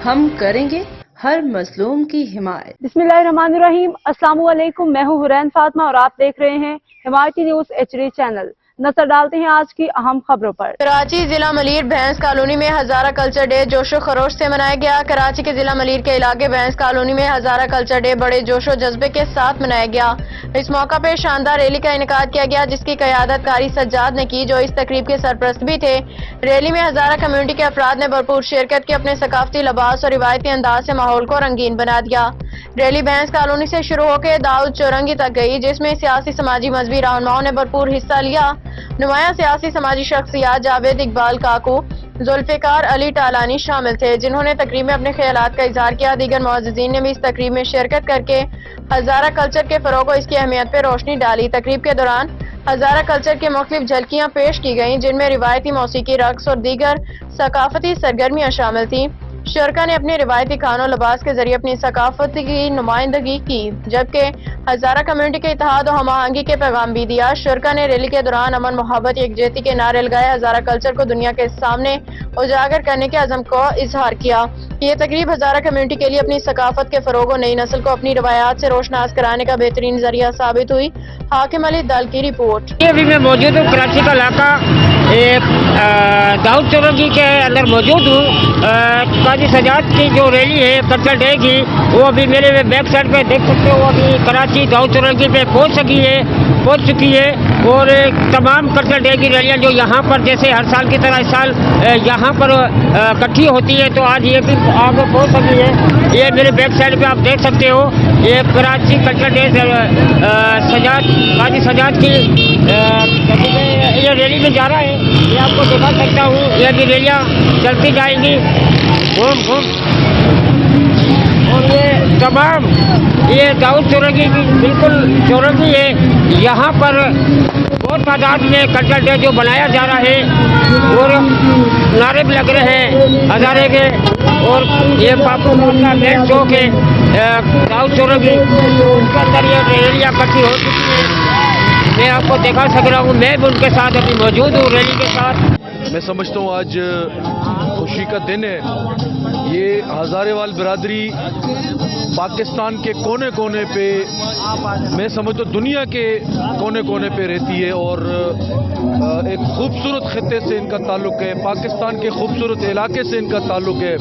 ہم کریں گے ہر مظلوم کی حمایت۔ بسم اللہ الرحمن الرحیم۔ السلام علیکم، میں ہوں حرین فاطمہ اور آپ دیکھ رہے ہیں حمایتی نیوز HD چینل۔ نظر ڈالتے ہیں آج کی اہم خبروں پر۔ کراچی ضلع ملیر بھینس کالونی میں ہزارہ کلچر ڈے جوش و خروش سے منایا گیا۔ کراچی کے ضلع ملیر کے علاقے بھینس کالونی میں ہزارہ کلچر ڈے بڑے جوش و جذبے کے ساتھ منایا گیا۔ اس موقع پہ شاندار ریلی کا انعقاد کیا گیا جس کی قیادت قاری سجاد نے کی، جو اس تقریب کے سرپرست بھی تھے۔ ریلی میں ہزارہ کمیونٹی کے افراد نے بھرپور شرکت کی، اپنے ثقافتی لباس اور روایتی انداز سے ماحول کو رنگین بنا دیا۔ ریلی بھینس کالونی سے شروع ہو کے داؤد چورنگی تک گئی، جس میں سیاسی سماجی مذہبی رہنماؤں نے بھرپور حصہ لیا۔ نمایاں سیاسی سماجی شخصیات جاوید اقبال کاکو، ذوالفقار علی ٹالانی شامل تھے، جنہوں نے تقریب میں اپنے خیالات کا اظہار کیا۔ دیگر معززین نے بھی اس تقریب میں شرکت کر کے ہزارہ کلچر کے فروغ اور اس کی اہمیت پہ روشنی ڈالی۔ تقریب کے دوران ہزارہ کلچر کی مختلف جھلکیاں پیش کی گئیں، جن میں روایتی موسیقی، رقص اور دیگر ثقافتی سرگرمیاں شامل تھیں۔ شرکا نے اپنے روایتی کھانوں لباس کے ذریعے اپنی ثقافت کی نمائندگی کی، جبکہ ہزارہ کمیونٹی کے اتحاد و ہم آہنگی کے پیغام بھی دیا۔ شرکا نے ریلی کے دوران امن، محبت، یکجہتی کے نعرے لگائے، ہزارہ کلچر کو دنیا کے سامنے اجاگر کرنے کے عزم کو اظہار کیا۔ یہ تقریب ہزارہ کمیونٹی کے لیے اپنی ثقافت کے فروغ اور نئی نسل کو اپنی روایات سے روشناس کرانے کا بہترین ذریعہ ثابت ہوئی۔ حاکم علی دل کی رپورٹ۔ ابھی میں موجود ہوں کراچی کا علاقہ داؤد چورنگی کے اندر موجود ہوں۔ قاضی سجاد کی جو ریلی ہے کلچر ڈے کی، وہ ابھی میرے بیک سائڈ پہ دیکھ سکتے ہو، ابھی کراچی داؤد چورنگی پہ پہنچ چکی ہے اور تمام کلچر ڈے کی ریلیاں جو یہاں پر جیسے ہر سال کی طرح اس سال یہاں پر اکٹھی ہوتی ہے، تو آج یہ بھی آگے پہنچ سکی ہے۔ یہ میرے بیک سائڈ پہ آپ دیکھ سکتے ہو، یہ کراچی کلچر ڈے قاضی سجاد کی یہ ریلی میں جا رہا ہے۔ یہ آپ کو دکھا سکتا ہوں، یہ بھی ریلیاں چلتی جائیں گی گھوم اور یہ تمام یہ داؤد چورنگی کی بالکل چورنگی ہے۔ یہاں پر بہت تعداد میں کلچر ڈے جو بنایا جا رہا ہے اور نعرے بھی لگ رہے ہیں ہزارے کے، اور یہ پاپو کا مین چوک ہے داؤد چورنگی، اس کے اندر یہ ریلیاں اکٹھی ہو چکی ہیں۔ میں آپ کو دکھا سک رہا ہوں، میں بھی ان کے ساتھ ابھی موجود ہوں ریلی کے ساتھ۔ میں سمجھتا ہوں آج خوشی کا دن ہے۔ یہ ہزارے وال برادری پاکستان کے کونے کونے پہ، میں سمجھتا ہوں دنیا کے کونے کونے پہ رہتی ہے، اور ایک خوبصورت خطے سے ان کا تعلق ہے، پاکستان کے خوبصورت علاقے سے ان کا تعلق ہے،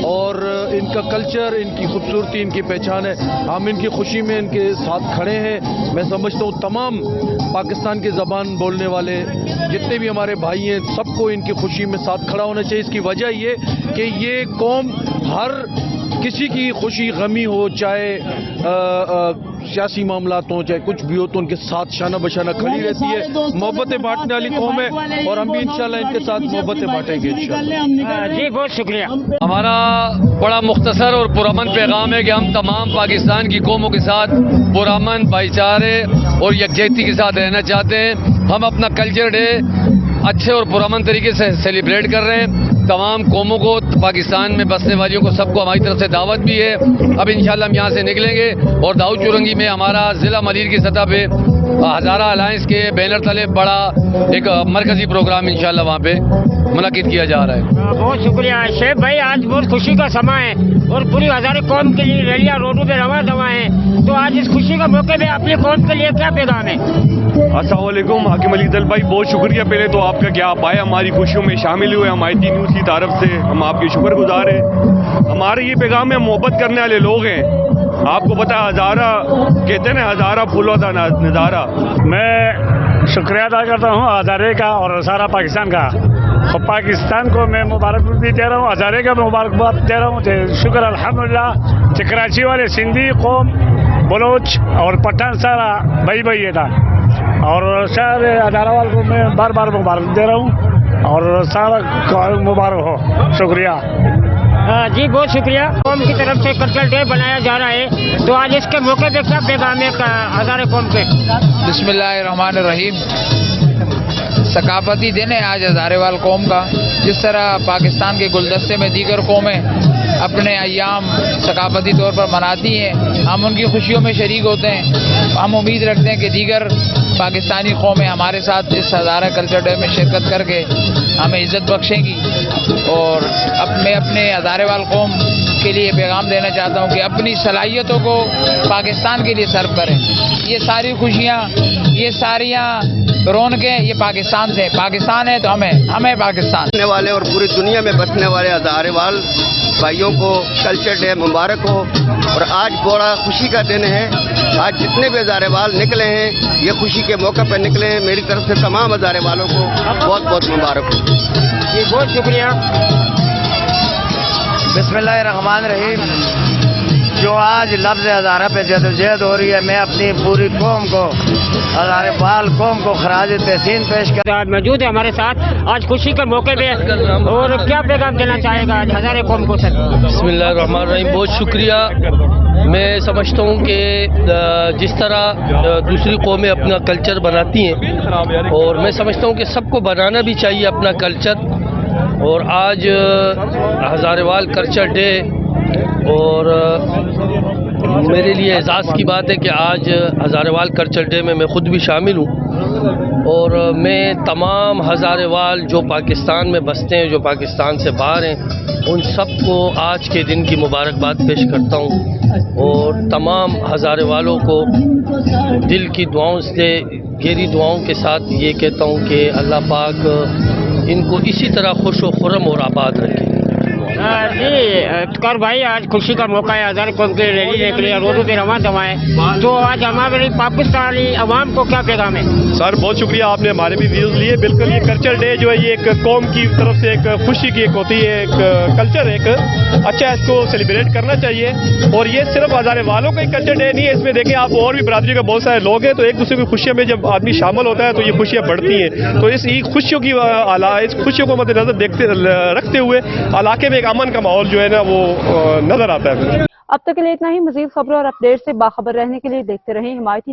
اور ان کا کلچر، ان کی خوبصورتی، ان کی پہچان ہے۔ ہم ان کی خوشی میں ان کے ساتھ کھڑے ہیں۔ میں سمجھتا ہوں تمام پاکستان کی زبان بولنے والے جتنے بھی ہمارے بھائی ہیں، سب کو ان کی خوشی میں ساتھ کھڑا ہونا چاہیے۔ اس کی وجہ یہ کہ یہ قوم ہر کسی کی خوشی غمی ہو، چاہے سیاسی معاملات ہوں، چاہے کچھ بھی ہو، تو ان کے ساتھ شانہ بشانہ کھڑی رہتی ہے۔ محبتیں بانٹنے والی قوم ہے، اور ہم بھی انشاءاللہ ان کے ساتھ محبتیں بانٹیں گے انشاءاللہ۔ جی بہت شکریہ۔ ہمارا بڑا مختصر اور پرامن پیغام ہے کہ ہم تمام پاکستان کی قوموں کے ساتھ پرامن، بھائی چارے اور یکجہتی کے ساتھ رہنا چاہتے ہیں۔ ہم اپنا کلچر ڈے اچھے اور پرامن طریقے سے سیلیبریٹ کر رہے ہیں۔ تمام قوموں کو، پاکستان میں بسنے والیوں کو، سب کو ہماری طرف سے دعوت بھی ہے۔ اب انشاءاللہ ہم یہاں سے نکلیں گے اور داؤد چورنگی میں ہمارا ضلع ملیر کی سطح پہ ہزارہ الائنس کے بینر تلے بڑا ایک مرکزی پروگرام انشاءاللہ وہاں پہ منعقد کیا جا رہا ہے۔ بہت شکریہ شیخ بھائی، آج بہت خوشی کا سماں ہے اور پوری ہزارے قوم کے لیے ریلیاں روڈوں پہ رواں دواں ہیں، تو آج اس خوشی کا موقع پہ اپنی قوم کے لیے کیا پیغام ہے؟ السلام علیکم حاکم علی دل بھائی، بہت شکریہ پہلے تو آپ کا کہ آپ آئے، ہماری خوشیوں میں شامل ہوئے، حمایتی نیوز کی طرف سے ہم آپ کے شکر گزار ہیں۔ ہمارے یہ پیغام ہے، محبت کرنے والے لوگ ہیں۔ آپ کو پتہ ہے ہزارہ کہتے ہیں نا، ہزارہ پھولوں کا نظارہ۔ میں شکریہ ادا کرتا ہوں ہزارے کا اور سارا پاکستان کا، اور پاکستان کو میں مبارکباد بھی دے رہا ہوں، ہزارے کا مبارکباد دے رہا ہوں۔ شکر الحمدللہ کہ کراچی والے سندھی قوم، بلوچ اور پٹھان سارا بھائی تھا، اور سارے ہزارہ والوں کو میں بار بار مبارک دے رہا ہوں، اور سارا مبارک ہو۔ شکریہ جی بہت شکریہ۔ قوم کی طرف سے کلچر ڈے بنایا جا رہا ہے، تو آج اس کے موقع پہ کیا پیغام ہے ہزارے قوم کے؟ بسم اللہ الرحمن الرحیم۔ ثقافتی دن ہے آج ہزارے وال قوم کا۔ جس طرح پاکستان کے گلدستے میں دیگر قومیں اپنے ایام ثقافتی طور پر مناتی ہیں، ہم ان کی خوشیوں میں شریک ہوتے ہیں۔ ہم امید رکھتے ہیں کہ دیگر پاکستانی قومیں ہمارے ساتھ اس ہزارہ کلچر ڈے میں شرکت کر کے ہمیں عزت بخشیں گی، اور میں اپنے ہزارے وال قوم کے لیے پیغام دینا چاہتا ہوں کہ اپنی صلاحیتوں کو پاکستان کے لیے صرف کریں۔ یہ ساری خوشیاں، یہ ساریاں رونقیں یہ پاکستان سے، پاکستان ہے تو ہمیں پاکستان بسنے والے اور پوری دنیا میں بسنے والے ہزارے وال بھائیوں کو کلچر ڈے مبارک ہو۔ اور آج بڑا خوشی کا دن ہے، آج جتنے بھی ہزارے وال نکلے ہیں یہ خوشی کے موقع پہ نکلے ہیں۔ میری طرف سے تمام ہزارے والوں کو بہت بہت مبارک ہو۔ جی بہت شکریہ۔ بسم اللہ الرحمن الرحیم۔ جو آج لفظ ہزارہ پہ جدوجہد ہو رہی ہے، میں اپنی پوری قوم کو، ہزارے وال قوم کو خراج تحسین پیش کر آج موجود ہے ہمارے ساتھ آج خوشی کے موقع پہ، اور کیا پیغام دینا چاہے گا آج ہزارے قوم کو؟ سر بسم اللہ الرحمن الرحیم، بہت شکریہ۔ میں سمجھتا ہوں کہ جس طرح دوسری قومیں اپنا کلچر بناتی ہیں، اور میں سمجھتا ہوں کہ سب کو بنانا بھی چاہیے اپنا کلچر، اور آج ہزارے وال کلچر ڈے، اور میرے لیے اعزاز کی بات ہے کہ آج ہزارے وال کلچر ڈے میں خود بھی شامل ہوں، اور میں تمام ہزارے وال جو پاکستان میں بستے ہیں، جو پاکستان سے باہر ہیں، ان سب کو آج کے دن کی مبارکباد پیش کرتا ہوں، اور تمام ہزارے والوں کو دل کی دعاؤں سے، گہری دعاؤں کے ساتھ یہ کہتا ہوں کہ اللہ پاک ان کو اسی طرح خوش و خرم اور آباد رکھے۔ جی افتخار بھائی، آج خوشی کا موقع ہے، ہزارے قوم کی ریلی نکلی ہے، روڈوں پہ رواں دوائیں، تو آج ہمارے پاکستانی عوام کو کیا پیغام ہے؟ سر بہت شکریہ، آپ نے ہمارے بھی ویوز لیے۔ بالکل یہ کلچر ڈے جو ہے یہ ایک قوم کی طرف سے ایک خوشی کی ایک ہوتی ہے، ایک کلچر ایک اچھا اس کو سیلیبریٹ کرنا چاہیے، اور یہ صرف ہزارے والوں کا ایک کلچر ڈے نہیں ہے، اس میں دیکھیں آپ اور بھی برادری کے بہت سارے لوگ ہیں، تو ایک دوسرے کی خوشیوں میں جب آدمی شامل ہوتا ہے تو یہ خوشیاں بڑھتی ہیں۔ تو اس خوشیوں کی اس خوشیوں کو مد نظر رکھتے ہوئے علاقے میں ایک امن کا ماحول جو ہے نا وہ نظر آتا ہے۔ اب تک کے لیے اتنا ہی۔ مزید خبروں اور اپڈیٹ سے باخبر رہنے کے لیے دیکھتے رہیں حمایتی